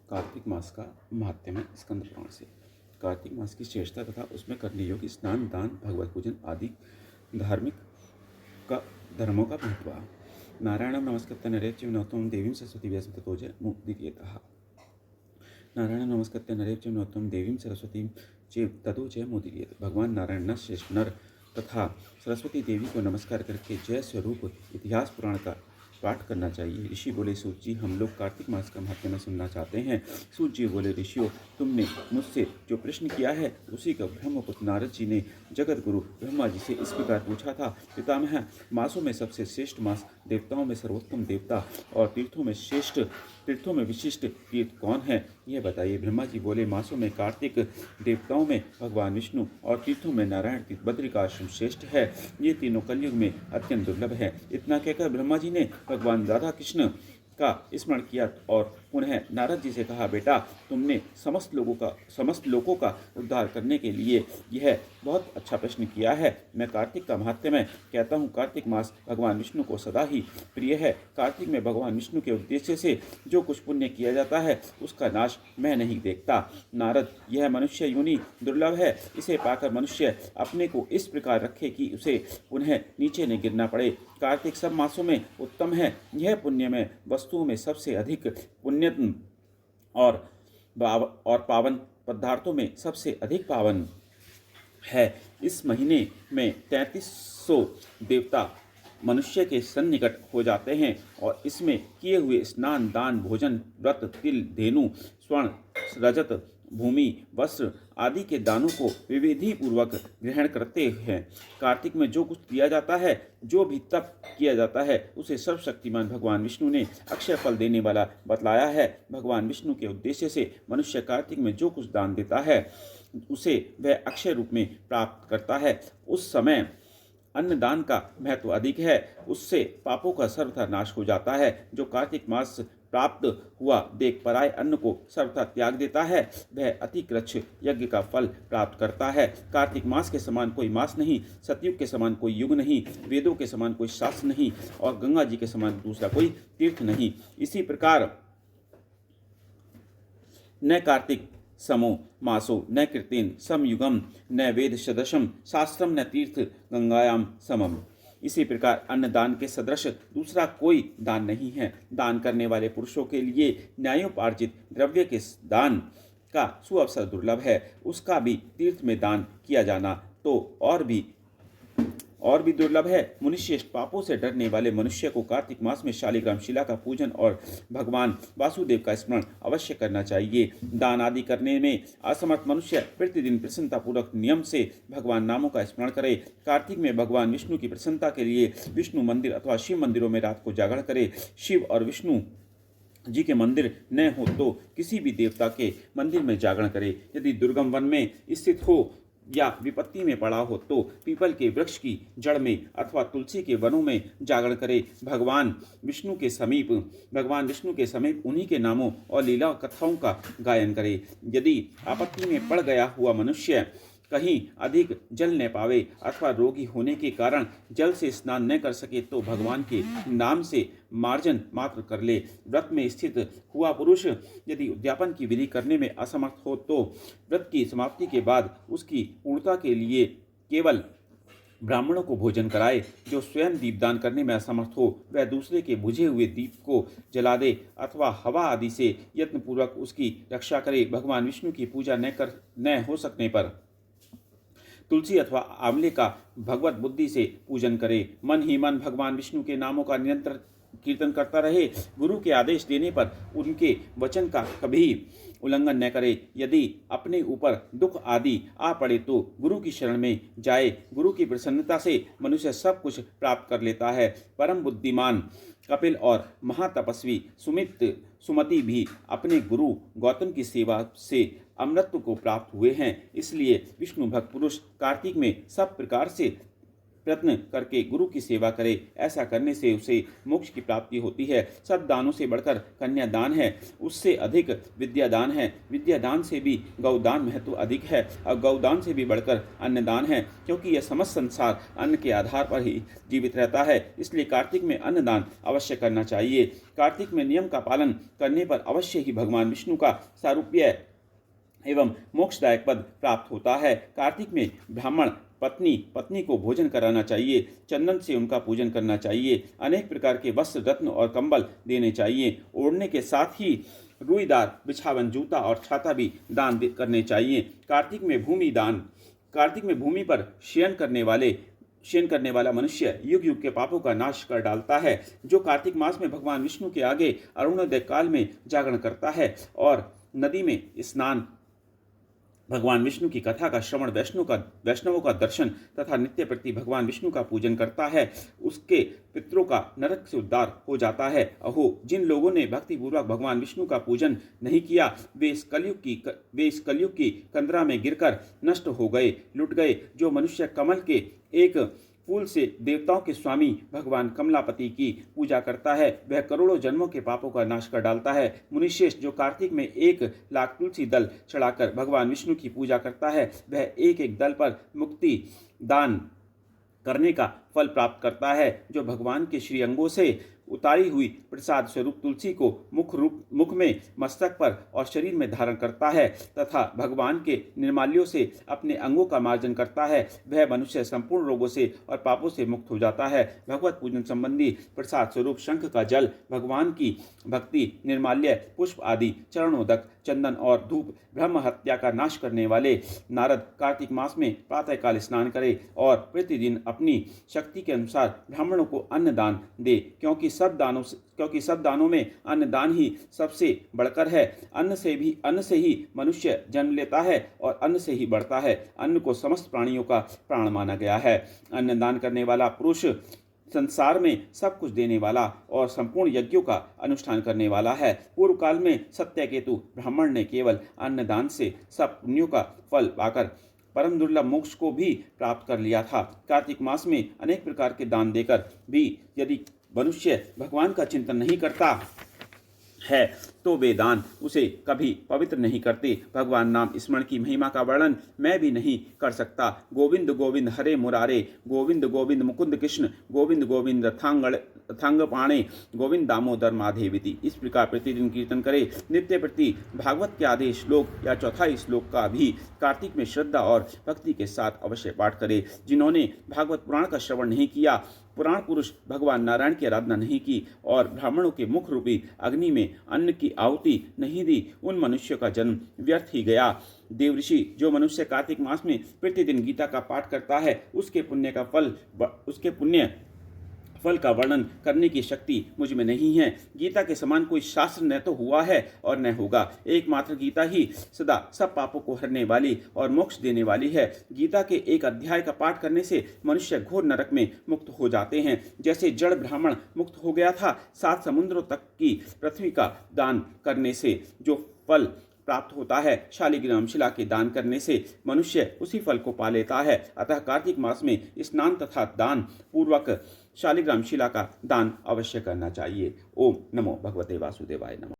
कार्तिक मास का महात्म्य स्कंद पुराण से। कार्तिक मास की श्रेष्ठता तथा उसमें करने योग्य स्नान, दान, भगवत पूजन आदि धार्मिक का धर्मों का महत्व। नारायणं नमस्कृत्य नरं चैव नरोत्तमं देवीं सरस्वतीं व्यासं ततो जयमुदीरयेत्। नारायणं नमस्कृत्य नरं चैव नरोत्तमं देवीं सरस्वतीं चैव ततो जयमुदीरयेत्। भगवान नारायण न श्रेष्ठ नर तथा सरस्वती देवी को नमस्कार करके जय स्वरूप इतिहास पुराण का पाठ करना चाहिए। ऋषि बोले, सूत जी, हम लोग कार्तिक मास का महात्म्य सुनना चाहते हैं। सूत जी बोले, ऋषियों, तुमने मुझसे जो प्रश्न किया है उसी का ब्रह्मपुत्र नारद जी ने जगत गुरु ब्रह्मा जी से इस प्रकार पूछा था। पितामह, मासों में सबसे श्रेष्ठ मास, देवताओं में सर्वोत्तम देवता और तीर्थों में विशिष्ट तीर्थ कौन है, यह बताइए। ब्रह्मा जी बोले, मासों में कार्तिक, देवताओं में भगवान विष्णु और तीर्थों में नारायण तीर्थ बद्रिकाश्रम श्रेष्ठ है। ये तीनों कलयुग में अत्यंत दुर्लभ है। इतना कहकर ब्रह्मा जी ने भगवान राधा कृष्ण का स्मरण किया और पुनः नारद जी से कहा, बेटा, तुमने समस्त लोगों का उद्धार करने के लिए यह बहुत अच्छा प्रश्न किया है। मैं कार्तिक का महात्म्य कहता हूँ। कार्तिक मास भगवान विष्णु को सदा ही प्रिय है। कार्तिक में भगवान विष्णु के उद्देश्य से जो कुछ पुण्य किया जाता है उसका नाश मैं नहीं देखता। नारद, यह मनुष्य योनि दुर्लभ है। इसे पाकर मनुष्य अपने को इस प्रकार रखे कि उसे पुनः नीचे न गिरना पड़े। कार्तिक सब मासों में उत्तम है। यह पुण्य में वस्तुओं में सबसे अधिक पुण्यतम और पावन पदार्थों में सबसे अधिक पावन है। इस महीने में 3300 देवता मनुष्य के सन्निकट हो जाते हैं और इसमें किए हुए स्नान, दान, भोजन, व्रत, तिल, धेनु, स्वर्ण, रजत, भूमि, वस्त्र आदि के दानों को विविधि पूर्वक ग्रहण करते हैं। कार्तिक में जो कुछ दिया जाता है, जो भी तप किया जाता है, उसे सर्वशक्तिमान भगवान विष्णु ने अक्षय फल देने वाला बतलाया है। भगवान विष्णु के उद्देश्य से मनुष्य कार्तिक में जो कुछ दान देता है उसे वह अक्षय रूप में प्राप्त करता है। उस समय अन्नदान का महत्व अधिक है। उससे पापों का सर्वथा नाश हो जाता है। जो कार्तिक मास प्राप्त हुआ देख पराये अन्न को सर्वथा त्याग देता है, वह अतिकृच्छ यज्ञ का फल प्राप्त करता है। कार्तिक मास के समान कोई मास नहीं, सतयुग के समान कोई युग नहीं, वेदों के समान कोई शास्त्र नहीं और गंगा जी के समान दूसरा कोई तीर्थ नहीं। इसी प्रकार न कार्तिक समो मासो न कृतेन समयुगम न वेद सदृशम शास्त्रम न तीर्थ गंगायाम समम। इसी प्रकार अन्नदान के सदृश दूसरा कोई दान नहीं है। दान करने वाले पुरुषों के लिए न्यायोपार्जित द्रव्य के दान का सुअवसर दुर्लभ है। उसका भी तीर्थ में दान किया जाना तो और भी दुर्लभ है। मुनिश्रेष्ठ, पापों से डरने वाले मनुष्य को कार्तिक मास में शालिग्राम शिला का पूजन और भगवान वासुदेव का स्मरण अवश्य करना चाहिए। दान आदि करने में असमर्थ मनुष्य प्रतिदिन प्रसन्नतापूर्वक नियम से भगवान नामों का स्मरण करे। कार्तिक में भगवान विष्णु की प्रसन्नता के लिए विष्णु मंदिर अथवा शिव मंदिरों में रात को जागरण करे। शिव और विष्णु जी के मंदिर न हो तो किसी भी देवता के मंदिर में जागरण करे। यदि दुर्गम वन में स्थित हो या विपत्ति में पड़ा हो तो पीपल के वृक्ष की जड़ में अथवा तुलसी के वनों में जागरण करे। भगवान विष्णु के समीप उन्हीं के नामों और लीला कथाओं का गायन करे। यदि आपत्ति में पड़ गया हुआ मनुष्य कहीं अधिक जल न पावे अथवा रोगी होने के कारण जल से स्नान न कर सके तो भगवान के नाम से मार्जन मात्र कर ले। व्रत में स्थित हुआ पुरुष यदि उद्यापन की विधि करने में असमर्थ हो तो व्रत की समाप्ति के बाद उसकी पूर्णता के लिए केवल ब्राह्मणों को भोजन कराए। जो स्वयं दीपदान करने में असमर्थ हो वह दूसरे के बुझे हुए दीप को जला दे अथवा हवा आदि से यत्नपूर्वक उसकी रक्षा करे। भगवान विष्णु की पूजा न हो सकने पर तुलसी अथवा आंवले का भगवत बुद्धि से पूजन करे। मन ही मन भगवान विष्णु के नामों का निरंतर कीर्तन करता रहे। गुरु के आदेश देने पर उनके वचन का कभी उल्लंघन न करे। यदि अपने ऊपर दुख आदि आ पड़े तो गुरु की शरण में जाए। गुरु की प्रसन्नता से मनुष्य सब कुछ प्राप्त कर लेता है। परम बुद्धिमान कपिल और महातपस्वी सुमति भी अपने गुरु गौतम की सेवा से अमृतत्व को प्राप्त हुए हैं। इसलिए विष्णु भक्त पुरुष कार्तिक में सब प्रकार से प्रयत्न करके गुरु की सेवा करे। ऐसा करने से उसे मोक्ष की प्राप्ति होती है। सब दानों से बढ़कर कन्यादान है, उससे अधिक विद्यादान है। विद्यादान से भी गौदान महत्व अधिक है और गौदान से भी बढ़कर अन्नदान है, क्योंकि यह समस्त संसार अन्न के आधार पर ही जीवित रहता है। इसलिए कार्तिक में अन्नदान अवश्य करना चाहिए। कार्तिक में नियम का पालन करने पर अवश्य ही भगवान विष्णु का सारूप्य एवं मोक्षदायक पद प्राप्त होता है। कार्तिक में ब्राह्मण पत्नी को भोजन कराना चाहिए, चंदन से उनका पूजन करना चाहिए, अनेक प्रकार के वस्त्र, रत्न और कंबल देने चाहिए। ओढ़ने के साथ ही रुईदार बिछावन, जूता और छाता भी दान करने चाहिए। कार्तिक में भूमि पर शयन करने वाला मनुष्य युग युग के पापों का नाश कर डालता है। जो कार्तिक मास में भगवान विष्णु के आगे अरुणोदय काल में जागरण करता है और नदी में स्नान, भगवान विष्णु की कथा का श्रवण, वैष्णवों का दर्शन तथा नित्य प्रति भगवान विष्णु का पूजन करता है, उसके पितरों का नरक से उद्धार हो जाता है। अहो, जिन लोगों ने भक्तिपूर्वक भगवान विष्णु का पूजन नहीं किया, वे इस कलयुग की कंदरा में गिरकर नष्ट हो गए, लुट गए। जो मनुष्य कमल के एक फूल से देवताओं के स्वामी भगवान कमलापति की पूजा करता है, वह करोड़ों जन्मों के पापों का नाश कर डालता है। मुनिश्रेष्ठ, जो कार्तिक में 1,00,000 तुलसी दल चढ़ाकर भगवान विष्णु की पूजा करता है, वह एक एक दल पर मुक्ति दान करने का फल प्राप्त करता है। जो भगवान के श्री अंगों से उतारी हुई प्रसाद स्वरूप तुलसी को मुख में, मस्तक पर और शरीर में धारण करता है तथा भगवान के निर्माल्यों से अपने अंगों का मार्जन करता है, वह मनुष्य संपूर्ण रोगों से और पापों से मुक्त हो जाता है। भगवत पूजन संबंधी प्रसाद स्वरूप शंख का जल, भगवान की भक्ति, निर्माल्य, पुष्प आदि, चरणोदक, चंदन और धूप, ब्रह्म हत्या का नाश करने वाले नारद कार्तिक मास में प्रातःकाल स्नान करे और प्रतिदिन अपनी शक्ति के अनुसार ब्राह्मणों को अन्न दान दे, क्योंकि सब दानों में अन्नदान ही सबसे बढ़कर है। अन्न से ही मनुष्य जन्म लेता है और अन्न से ही बढ़ता है। अन्न को समस्त प्राणियों का प्राण माना गया है। अन्नदान करने वाला पुरुष संसार में सब कुछ देने वाला और संपूर्ण यज्ञों का अनुष्ठान करने वाला है। पूर्व काल में सत्यकेतु ब्राह्मण ने केवल अन्नदान से सब पुण्यों का फल पाकर परम दुर्लभ मोक्ष को भी प्राप्त कर लिया था। कार्तिक मास में अनेक प्रकार के दान देकर भी यदि मनुष्य भगवान का चिंतन नहीं करता है तो वे दान उसे कभी पवित्र नहीं करते। भगवान नाम स्मरण की महिमा का वर्णन मैं भी नहीं कर सकता। गोविंद गोविंद हरे मुरारे, गोविंद गोविंद मुकुंद कृष्ण, गोविंद गोविंद रथांगपाणे, गोविंद दामोदर माधेविति। इस प्रकार प्रतिदिन कीर्तन करे। नित्य प्रति भागवत के आधे श्लोक या चौथाई श्लोक का भी कार्तिक में श्रद्धा और भक्ति के साथ अवश्य पाठ करे। जिन्होंने भागवत पुराण का श्रवण नहीं किया, पुराण पुरुष भगवान नारायण की आराधना नहीं की और ब्राह्मणों के मुख रूपी अग्नि में अन्न की आहुति नहीं दी, उन मनुष्यों का जन्म व्यर्थ ही गया। देवऋषि, जो मनुष्य कार्तिक मास में प्रतिदिन गीता का पाठ करता है, उसके पुण्य फल का वर्णन करने की शक्ति मुझ में नहीं है। गीता के समान कोई शास्त्र न तो हुआ है और न होगा। एकमात्र गीता ही सदा सब पापों को हरने वाली और मोक्ष देने वाली है। गीता के एक अध्याय का पाठ करने से मनुष्य घोर नरक में मुक्त हो जाते हैं। जैसे जड़ ब्राह्मण मुक्त हो गया था, 7 समुद्रों तक की पृथ्वी का दान करने से जो फल प्राप्त होता है, शालिग्राम शिला के दान करने से मनुष्य उसी फल को पा लेता है। अतः कार्तिक मास में स्नान तथा दान पूर्वक शालिग्राम शिला का दान अवश्य करना चाहिए। ओम नमो भगवते वासुदेवाय नमः।